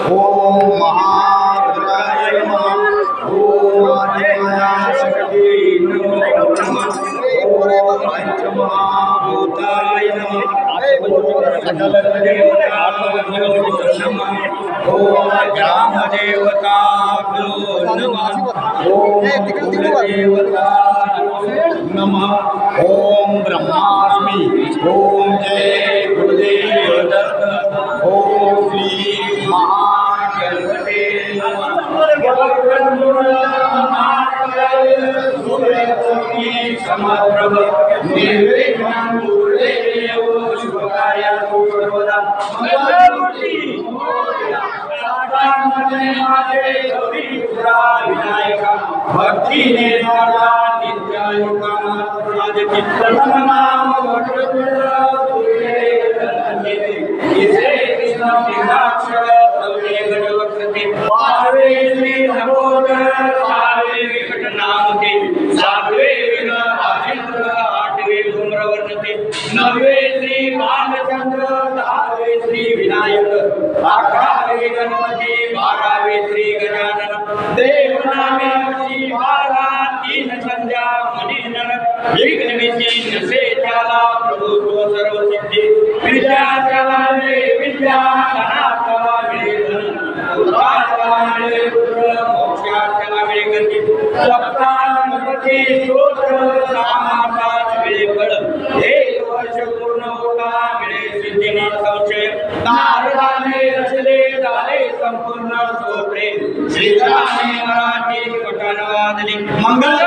ओम महारुद्राय नमः। ओम आदित्याशक्ति नमः। ओम पंचमहाभूताय नमः। सकल देवताभ्यो नमः। ओम ग्रामदेवताभ्यो नमः। ओम कुलदेवताभ्यो नमः। ओम ब्रह्मास्मि। ओम जय गुरुदेव दत्त। ओम श्री महागणपते नमः। समप्रभ निर्विघ्नं गुरुदेव शुभकार्यं सर्वदा मंगलमूर्ति विनायक भक्ति निर्मला नित्यायुक्तमात्मराज चित्तनाम इसे कृष्ण विनाक्षर तवे गणवक्रति पार्वे श्री नमोदर सावे विकटनामते सावे विघ्न आचन्द्र आठवे धूम्रवर्णते नवे श्री बालचंद्र दहावे श्री विनायक अकरावे गणपती बारावे श्री गजानन देवनामे श्री बारा तीन संध्या मणिनर विघ्न विघ्न से त्याला प्रभु तो सर्व सिद्धी विद्या त्याला विद्या अनाथला धन उद्धारला पुत्र मोक्षाला गती सप्तानपती स्तोत्र सामापाच वेळे फळ एक वर्ष पूर्ण होता मिळे सिद्धीना संशय नारदाने रचले झाले संपूर्ण स्तोत्रे श्रीरामे मराठी पठण वाजले मंगल